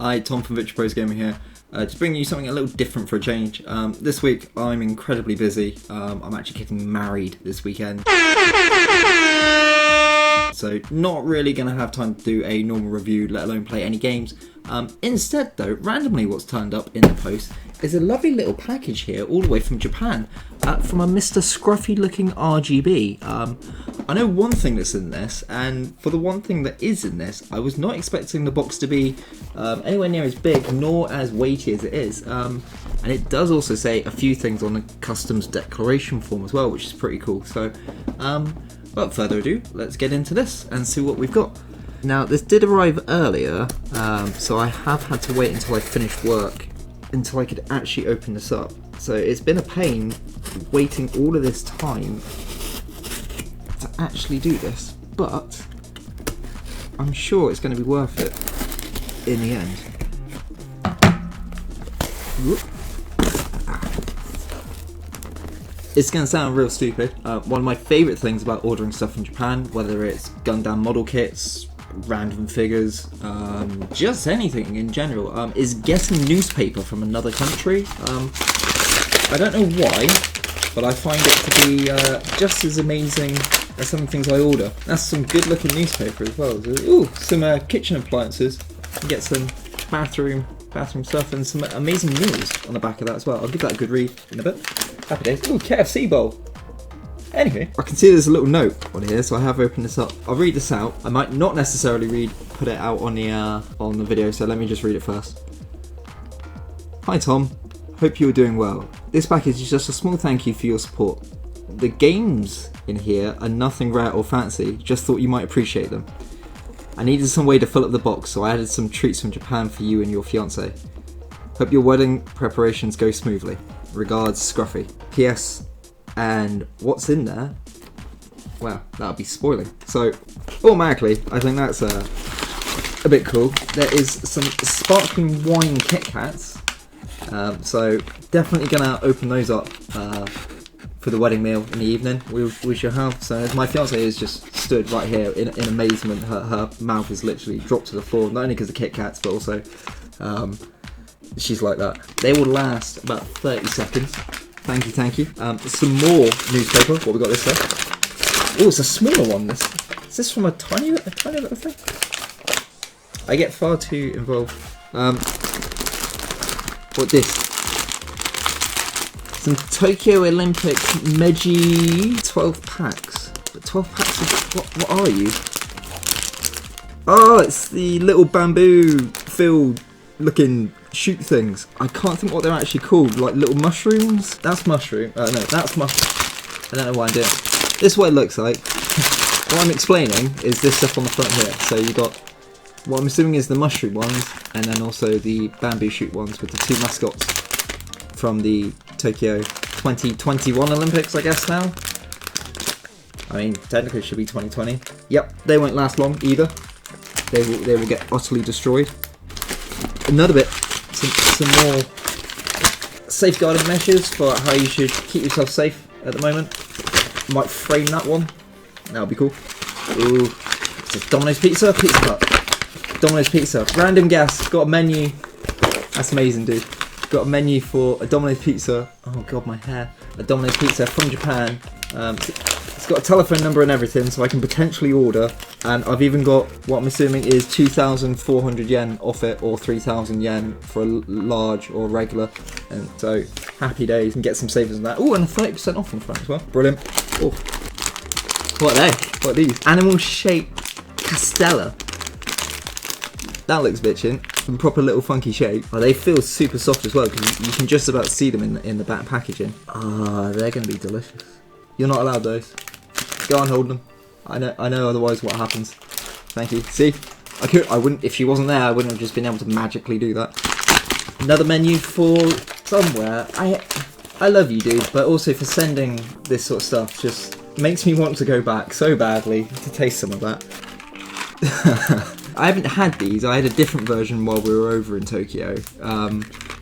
Hi, Tom from Jakejames Gaming here. Just bringing you something a little different for a change. This week I'm incredibly busy. I'm actually getting married this weekend. So not really going to have time to do a normal review, let alone play any games. Instead though, randomly what's turned up in the post is a lovely little package here all the way from Japan from a Mr. Scruffy Lookin RGB. I know one thing that's in this, and for the one thing that is in this, I was not expecting the box to be anywhere near as big nor as weighty as it is. And it does also say a few things on the customs declaration form as well, which is pretty cool. So without further ado, let's get into this and see what we've got. Now this did arrive earlier, so I have had to wait until I finished work until I could actually open this up. So it's been a pain waiting all of this time to actually do this, but I'm sure it's going to be worth it in the end. It's going to sound real stupid. One of my favourite things about ordering stuff from Japan, whether it's Gundam model kits, random figures, just anything in general, is getting newspaper from another country. I don't know why, but I find it to be just as amazing as some of the things I order. That's some good looking newspaper as well. Ooh, some kitchen appliances. You can get some bathroom stuff and some amazing news on the back of that as well. I'll give that a good read in a bit. Happy days. Ooh, KFC bowl. Anyway, I can see there's a little note on here, so I have opened this up. I'll read this out. I might not necessarily put it out on the video, so let me just read it first. Hi Tom, hope you are doing well. This package is just a small thank you for your support. The games in here are nothing rare or fancy, just thought you might appreciate them. I needed some way to fill up the box, so I added some treats from Japan for you and your fiance. Hope your wedding preparations go smoothly. Regards, Scruffy. PS, and what's in there? Well, that'll be spoiling. So, automatically, I think that's a bit cool. There is some sparkling wine Kit Kats. So, definitely gonna open those up for the wedding meal in the evening. We shall have. So, my fiance is just stood right here in amazement. Her mouth is literally dropped to the floor, not only because of Kit Kats, but also she's like that. They will last about 30 seconds. Thank you. Some more newspaper. What we got this time? Oh, it's a smaller one. Is this from a tiny little thing? I get far too involved. What this? Some Tokyo Olympic Meiji 12 packs. 12 packs of what are you? Oh, it's the little bamboo filled looking shoot things. I can't think what they're actually called, like little mushrooms? That's mushroom. No, that's mushroom. I don't know why I'm doing it. This is what it looks like. What I'm explaining is this stuff on the front here. So you got what I'm assuming is the mushroom ones, and then also the bamboo shoot ones with the two mascots from the Tokyo 2021 Olympics, I guess now. I mean, technically it should be 2020. Yep, they won't last long either. They will get utterly destroyed. Another bit, some more safeguarding measures for how you should keep yourself safe at the moment. Might frame that one. That'll be cool. Ooh, it's a Domino's Pizza Hut. Domino's Pizza. Random guess. Got a menu. That's amazing, dude. Got a menu for a Domino's Pizza. Oh god, my hair. A Domino's Pizza from Japan. It's got a telephone number and everything, so I can potentially order. And I've even got what I'm assuming is 2,400 yen off it, or 3,000 yen for a large or regular. And so, happy days, and get some savings on that. Oh, and a 30% off on the front as well. Brilliant. Oh, what are they? What are these? Animal shaped Castella. That looks bitchin'. Some proper little funky shape. Oh, they feel super soft as well, because you can just about see them in the back packaging. Ah, they're going to be delicious. You're not allowed those. Go and hold them. I know. Otherwise, what happens? Thank you. See, I wouldn't. If she wasn't there, I wouldn't have just been able to magically do that. Another menu for somewhere. I love you, dude, but also for sending this sort of stuff just makes me want to go back so badly to taste some of that. I haven't had these. I had a different version while we were over in Tokyo.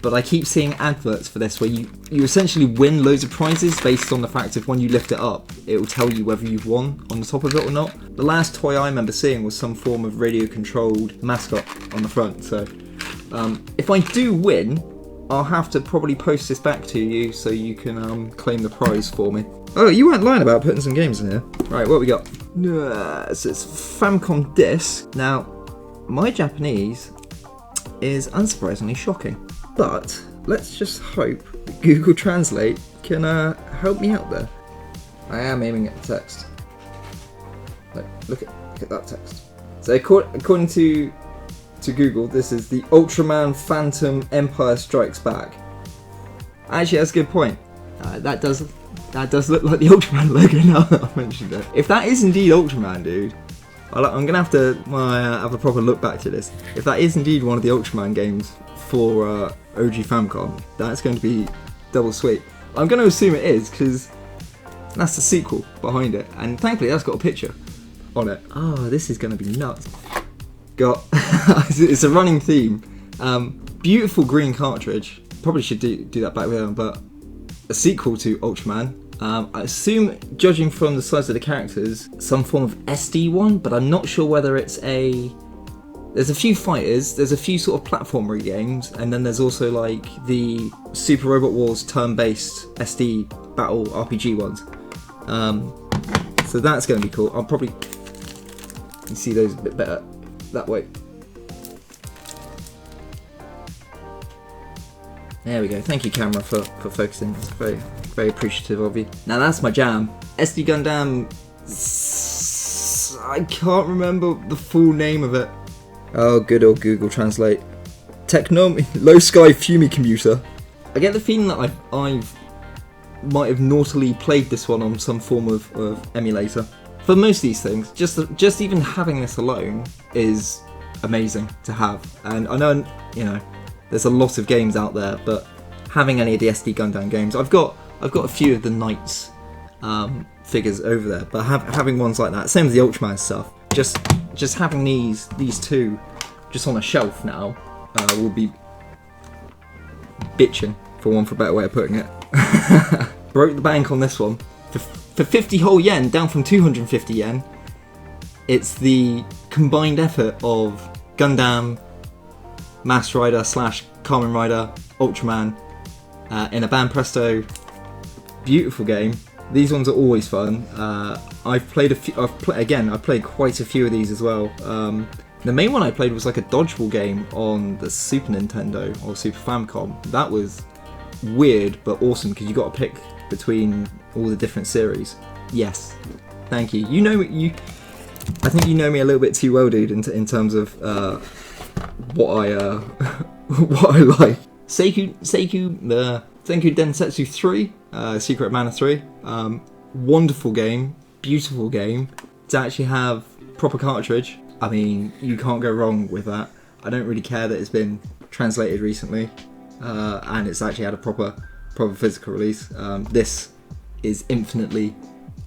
But I keep seeing adverts for this where you essentially win loads of prizes based on the fact of when you lift it up, it will tell you whether you've won on the top of it or not. The last toy I remember seeing was some form of radio-controlled mascot on the front, so If I do win, I'll have to probably post this back to you so you can claim the prize for me. Oh, you weren't lying about putting some games in here. Right, what we got? So it's Famicom disc. Now, my Japanese is unsurprisingly shocking, but let's just hope that Google Translate can help me out there. I am aiming at the text. Look at that text. So according to Google, this is the Ultraman Phantom Empire Strikes Back. Actually, that's a good point. That does look like the Ultraman logo now that I mentioned it. If that is indeed Ultraman, dude, I'm gonna have to have a proper look back to this. If that is indeed one of the Ultraman games for OG Famicom, that's going to be double sweet. I'm going to assume it is because that's the sequel behind it, and thankfully that's got a picture on it. Oh, this is going to be nuts. It's a running theme. Beautiful green cartridge. Probably should do that back there, but a sequel to Ultraman. I assume, judging from the size of the characters, some form of SD one, but I'm not sure whether it's a... There's a few fighters, there's a few sort of platformer games, and then there's also like the Super Robot Wars turn-based SD battle RPG ones. So that's going to be cool. I'll probably see those a bit better that way. There we go. Thank you, camera, for focusing. It's very, very appreciative of you. Now that's my jam. SD Gundam... I can't remember the full name of it. Oh, good old Google Translate. Low Sky Fumi Commuter. I get the feeling that I've might have naughtily played this one on some form of emulator. For most of these things, just even having this alone is amazing to have. And I know, you know, there's a lot of games out there, but having any of the SD Gundam games, I've got a few of the Knights figures over there, but having ones like that, same as the Ultraman stuff, just having these two just on a shelf now will be bitching, for a better way of putting it. Broke the bank on this one. For 50 whole yen, down from 250 yen, it's the combined effort of Gundam, Masked Rider / Kamen Rider, Ultraman in a Banpresto. Beautiful game. These ones are always fun. I've played a few. I've played quite a few of these as well. The main one I played was like a dodgeball game on the Super Nintendo or Super Famicom. That was weird but awesome because you got to pick between all the different series. Yes, thank you. You know I think you know me a little bit too well, dude, in terms of what I what I like. Seiku Densetsu 3, Secret of Mana 3. Wonderful game, beautiful game. To actually have proper cartridge, I mean, you can't go wrong with that. I don't really care that it's been translated recently, and it's actually had a proper physical release. This is infinitely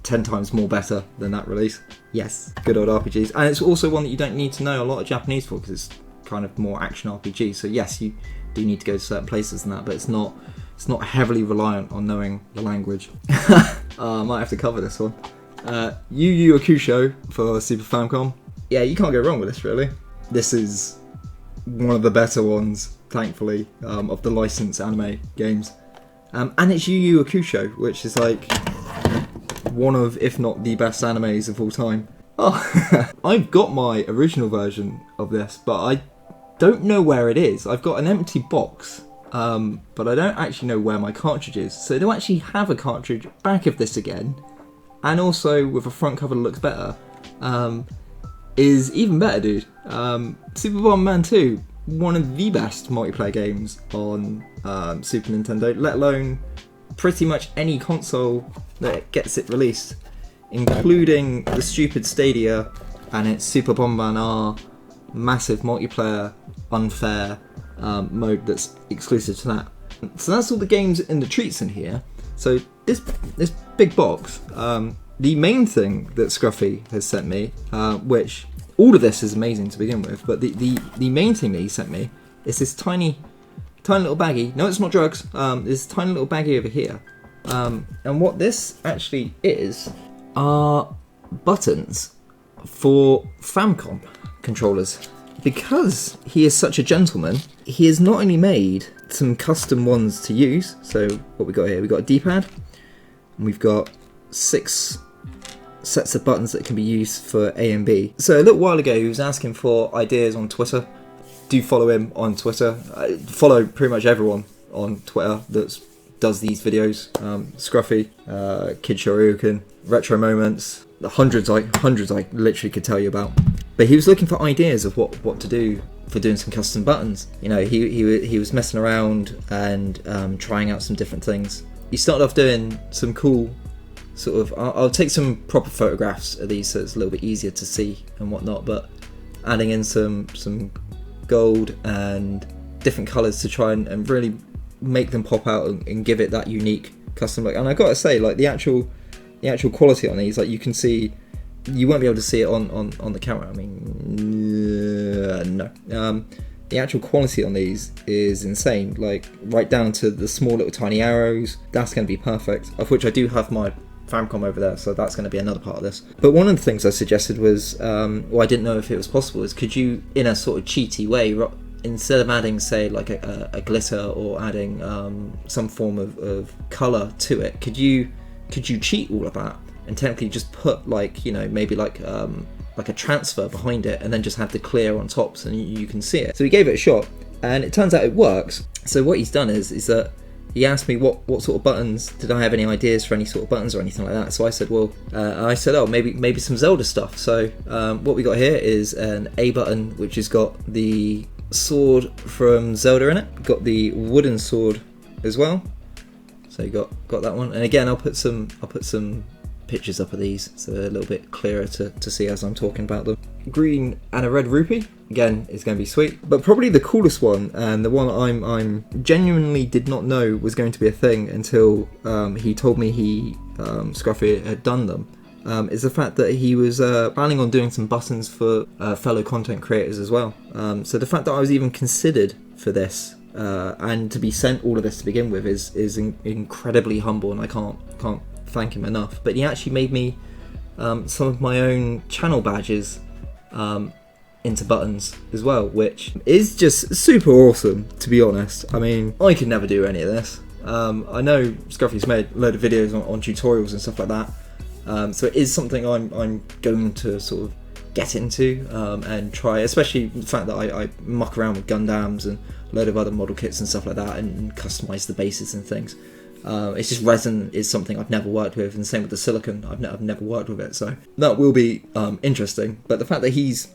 10 times more better than that release. Yes, good old RPGs. And it's also one that you don't need to know a lot of Japanese for, because it's kind of more action RPG. So yes, you do need to go to certain places and that, but it's not heavily reliant on knowing the language. I might have to cover this one. Yu Yu Hakusho for Super Famicom. Yeah, you can't go wrong with this, really. This is one of the better ones, thankfully, of the licensed anime games. And it's Yu Yu Hakusho, which is like one of, if not the best animes of all time. Oh, I've got my original version of this, but I don't know where it is. I've got an empty box, but I don't actually know where my cartridge is. So to actually have a cartridge back of this again, and also with a front cover that looks better, is even better, dude. Super Bomberman 2, one of the best multiplayer games on Super Nintendo, let alone pretty much any console that gets it released, including the stupid Stadia and its Super Bomberman R massive multiplayer unfair mode that's exclusive to that. So that's all the games and the treats in here. So this big box, the main thing that Scruffy has sent me, which all of this is amazing to begin with, but the main thing that he sent me is this tiny little baggie. No, it's not drugs. This tiny little baggie over here. And what this actually is are buttons for Famicom controllers. because he is such a gentleman, he has not only made some custom ones to use. So what we got here, we got a D-pad, and we've got 6 sets of buttons that can be used for A and B. So a little while ago he was asking for ideas on Twitter. Do follow him on Twitter. Follow pretty much everyone on Twitter that does these videos. Scruffy, KidShoryuken, RetroMoments, hundreds I literally could tell you about. But he was looking for ideas of what to do for doing some custom buttons. You know, he was messing around and trying out some different things. He started off doing some cool sort of, I'll take some proper photographs of these so it's a little bit easier to see and whatnot, but adding in some gold and different colours to try and really make them pop out and give it that unique custom look. And I gotta say, like the actual quality on these, like you can see, you won't be able to see it on the camera. I mean, no. The actual quality on these is insane. Like right down to the small little tiny arrows. That's going to be perfect. Of which I do have my Famicom over there, so that's going to be another part of this. But one of the things I suggested was, well, I didn't know if it was possible, is could you, in a sort of cheaty way, instead of adding, say, like a glitter or adding some form of colour to it, could you cheat all of that and technically just put, like, you know, maybe like a transfer behind it and then just have the clear on top so you can see it. So he gave it a shot and it turns out it works. So what he's done is that he asked me what sort of buttons, did I have any ideas for any sort of buttons or anything like that. So I said, well, oh, maybe some Zelda stuff. So what we got here is an A button which has got the sword from Zelda in it. Got the wooden sword as well. So you got that one. And again, I'll put some pictures up of these so they're a little bit clearer to see as I'm talking about them. Green and a red rupee, again, is going to be sweet. But probably the coolest one, and the one I'm genuinely did not know was going to be a thing until he told me Scruffy had done them, is the fact that he was planning on doing some buttons for fellow content creators as well. So the fact that I was even considered for this and to be sent all of this to begin with is incredibly humble, and I can't thank him enough. But he actually made me some of my own channel badges into buttons as well, which is just super awesome, to be honest. I mean, I could never do any of this. I know Scruffy's made a load of videos on tutorials and stuff like that, so it is something I'm going to sort of get into and try, especially the fact that I muck around with Gundams and a load of other model kits and stuff like that and customise the bases and things. It's just resin is something I've never worked with, and same with the silicon. I've never worked with it, so that will be interesting. But the fact that he's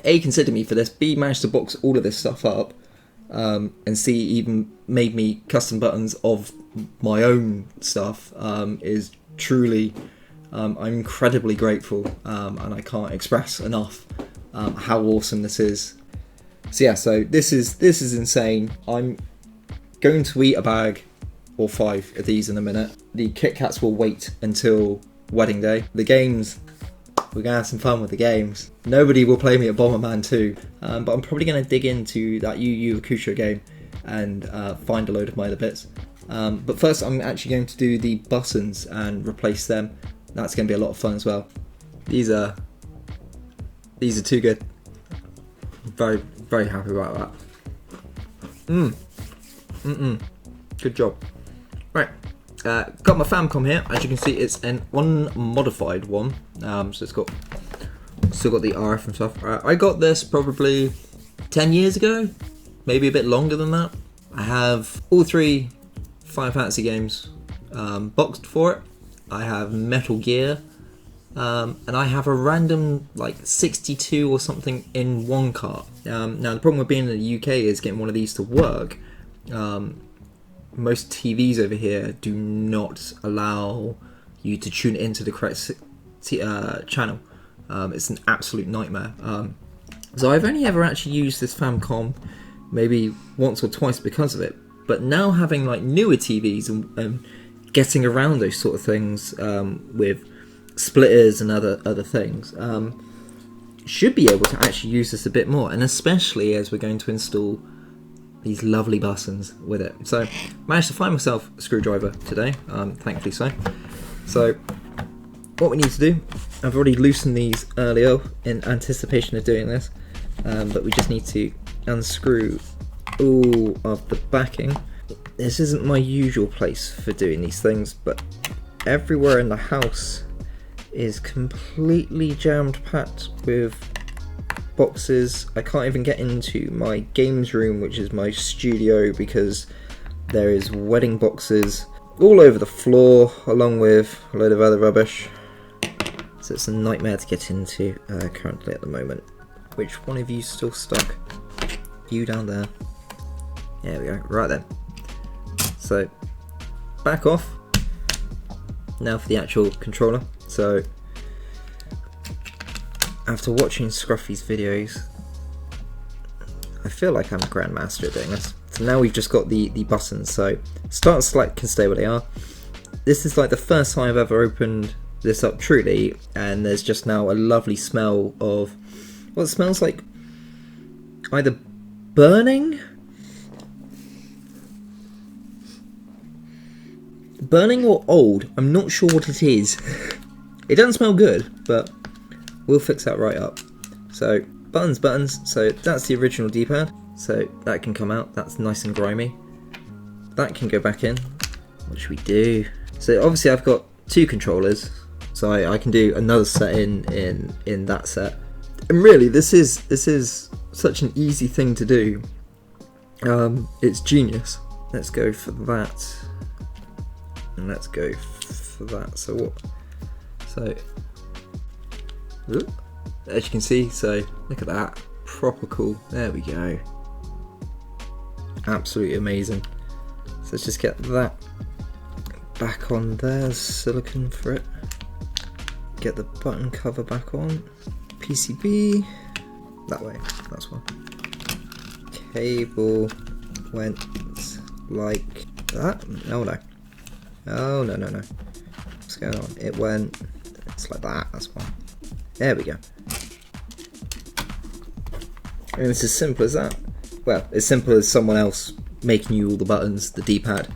A, considered me for this, B, managed to box all of this stuff up, and C, even made me custom buttons of my own stuff, is truly, I'm incredibly grateful, and I can't express enough how awesome this is. So yeah, so this is insane. I'm going to eat a bag or 5 of these in a minute. The Kit Kats will wait until wedding day. The games, we're gonna have some fun with the games. Nobody will play me at Bomberman 2, but I'm probably gonna dig into that Yu Hakusho game and find a load of my other bits. But first I'm actually going to do the buttons and replace them. That's gonna be a lot of fun as well. These are too good. Very, very happy about that. Good job. Right, got my Famicom here. As you can see, it's an unmodified one, so it's got still got the RF and stuff. I got this probably 10 years ago, maybe a bit longer than that. I have all 3 Final Fantasy games boxed for it. I have Metal Gear, and I have a random like 62 or something in one cart. Now the problem with being in the UK is getting one of these to work. Most TVs over here do not allow you to tune into the correct channel. It's an absolute nightmare. So I've only ever actually used this Famicom maybe once or twice because of it. But now having like newer TVs and getting around those sort of things with splitters and other things, should be able to actually use this a bit more, and especially as we're going to install these lovely buttons with it. So managed to find myself a screwdriver today, thankfully so. So what we need to do, I've already loosened these earlier in anticipation of doing this. but we just need to unscrew all of the backing. This isn't my usual place for doing these things, but everywhere in the house is completely jammed packed with boxes. I can't even get into my games room, which is my studio, because there is wedding boxes all over the floor, along with a load of other rubbish. So it's a nightmare to get into currently at the moment. Which one of you still stuck? You down there. There we go, right then. So, back off. Now for the actual controller. So, after watching Scruffy's videos, I feel like I'm a grandmaster at doing this. So now we've just got the buttons. So, start and select can stay where they are. This is like the first time I've ever opened this up truly, and there's just now a lovely smell of what smells like either burning or old. I'm not sure what it is. It doesn't smell good, but we'll fix that right up. So buttons, so that's the original D-pad, so that can come out. That's nice and grimy. That can go back in. What should we do? So obviously I've got two controllers, so I can do another set in that set. And really, this is such an easy thing to do. It's genius. Let's go for that, and let's go for that. So what? So, as you can see, so look at that, proper cool. There we go. Absolutely amazing. So let's just get that back on there. Silicone for it. Get the button cover back on. PCB that way, that's one. Cable went like that. Oh no. Oh no. What's going on? It went, it's like that, that's one. There we go. And it's as simple as that. Well, as simple as someone else making you all the buttons, the D-pad,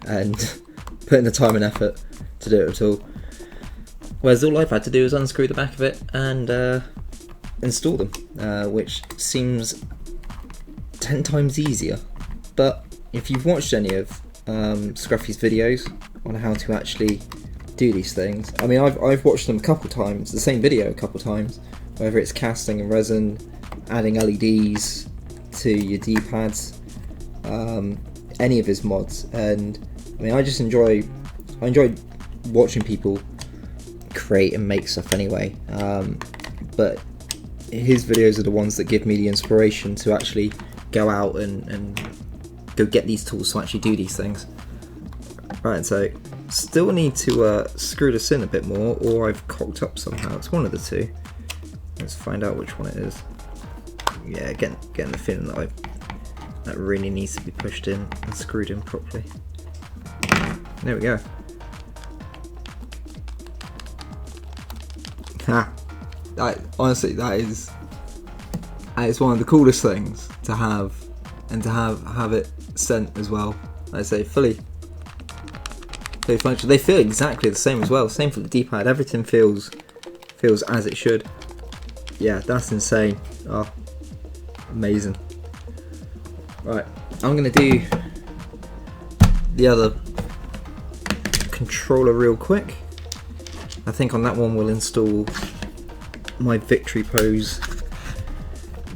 and putting the time and effort to do it at all. Whereas all I've had to do is unscrew the back of it and install them, which seems 10 times easier. But if you've watched any of Scruffy's videos on how to actually do these things, I mean, I've watched them a couple times, the same video a couple times, whether it's casting and resin, adding LEDs to your D-pads, any of his mods, and I mean, I enjoy watching people create and make stuff anyway, but his videos are the ones that give me the inspiration to actually go out and go get these tools to actually do these things. Right, so still need to screw this in a bit more, or I've cocked up somehow. It's one of the two. Let's find out which one it is. Yeah, getting the feeling that really needs to be pushed in and screwed in properly. There we go. Honestly, that is one of the coolest things to have, and to have it sent as well. Like I say, fully functional. They feel exactly the same as well. Same for the D-pad. Everything feels as it should. Yeah, that's insane. Oh, amazing. Right, I'm gonna do the other controller real quick. I think on that one we'll install my victory pose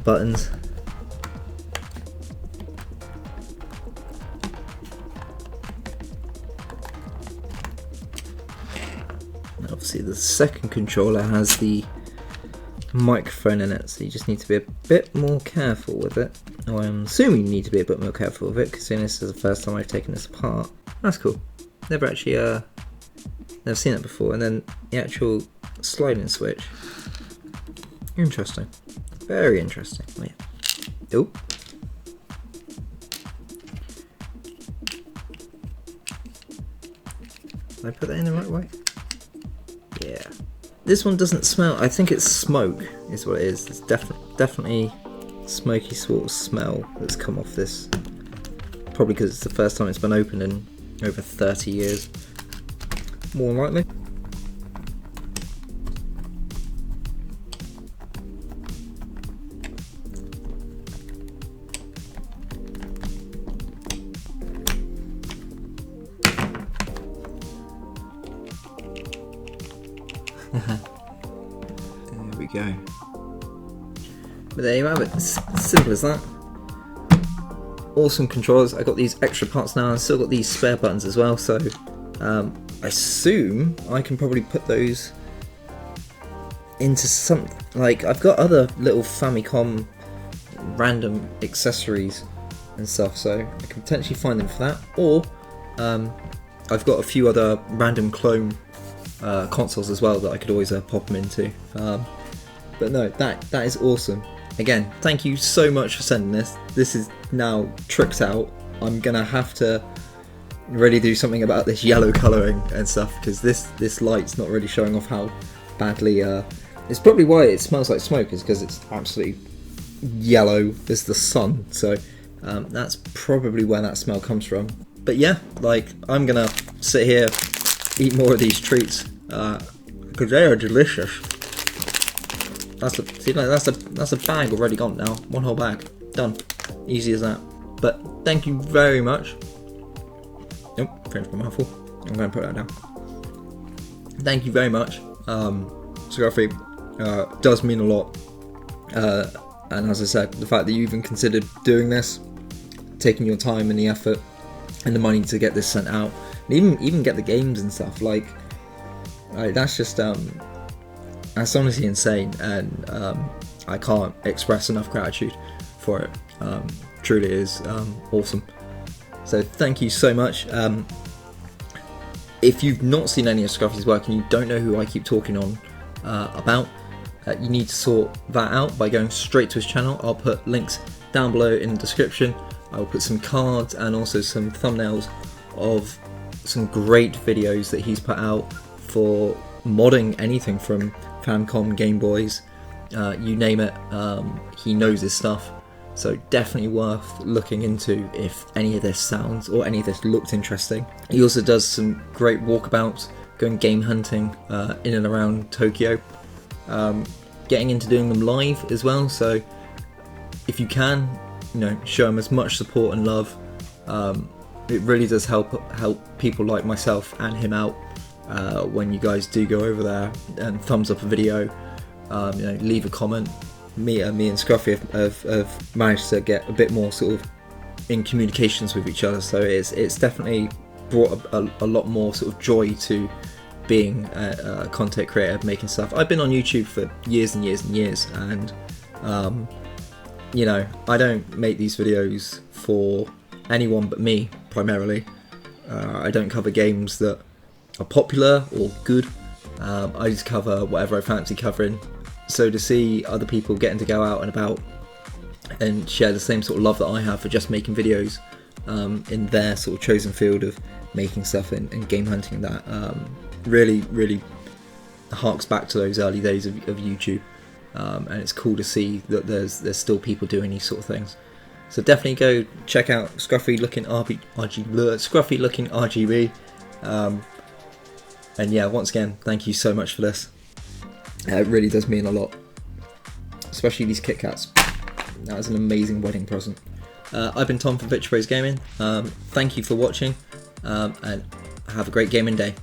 buttons. And obviously the second controller has the microphone in it, so you just need to be a bit more careful with it. Or I'm assuming you need to be a bit more careful with it, because this is the first time I've taken this apart. That's cool. Never actually never seen it before. And then the actual sliding switch. Interesting. Very interesting. Wait. Oh. Did I put that in the right way? Yeah. This one doesn't smell. I think it's smoke is what it is. It's definitely smoky sort of smell that's come off this. Probably because it's the first time it's been opened in over 30 years. More likely. go. But there you have it, it's simple as that. Awesome controllers. I got these extra parts now, and I've still got these spare buttons as well, so I assume I can probably put those into some, like, I've got other little Famicom random accessories and stuff, so I can potentially find them for that, or I've got a few other random clone consoles as well that I could always pop them into. But no, that is awesome. Again, thank you so much for sending this. This is now tricked out. I'm gonna have to really do something about this yellow colouring and stuff, because this light's not really showing off how badly. It's probably why it smells like smoke, is because it's absolutely yellow as the sun. So that's probably where that smell comes from. But yeah, like, I'm gonna sit here, eat more of these treats because they are delicious. That's a bag already gone now. One whole bag done, easy as that. But thank you very much. Nope, finished my mouthful. I'm gonna put that down. Thank you very much, Scruffy. Does mean a lot. And as I said, the fact that you even considered doing this, taking your time and the effort and the money to get this sent out, and even get the games and stuff, like that's just that's honestly insane, and I can't express enough gratitude for it. Truly is awesome. So thank you so much. If you've not seen any of Scruffy's work and you don't know who I keep talking on about, you need to sort that out by going straight to his channel. I'll put links down below in the description. I'll put some cards and also some thumbnails of some great videos that he's put out for modding anything from Famicom, Game Boys, you name it. He knows his stuff, so definitely worth looking into if any of this sounds or any of this looked interesting. He also does some great walkabouts, going game hunting in and around Tokyo, getting into doing them live as well. So if you can, show him as much support and love. It really does help people like myself and him out when you guys do go over there and thumbs up a video, leave a comment. Me and Scruffy have managed to get a bit more sort of in communications with each other, so it's definitely brought a lot more sort of joy to being a content creator, making stuff. I've been on YouTube for years and years and years, and I don't make these videos for anyone but me primarily. I don't cover games that are popular or good. I just cover whatever I fancy covering. So to see other people getting to go out and about and share the same sort of love that I have for just making videos in their sort of chosen field of making stuff and game hunting, that really harks back to those early days of YouTube, and it's cool to see that there's still people doing these sort of things. So definitely go check out Scruffy Lookin RGB. And yeah, once again, thank you so much for this. It really does mean a lot, especially these Kit Kats. That was an amazing wedding present. I've been Tom from YouTuber Scruffy Gaming. Thank you for watching, and have a great gaming day.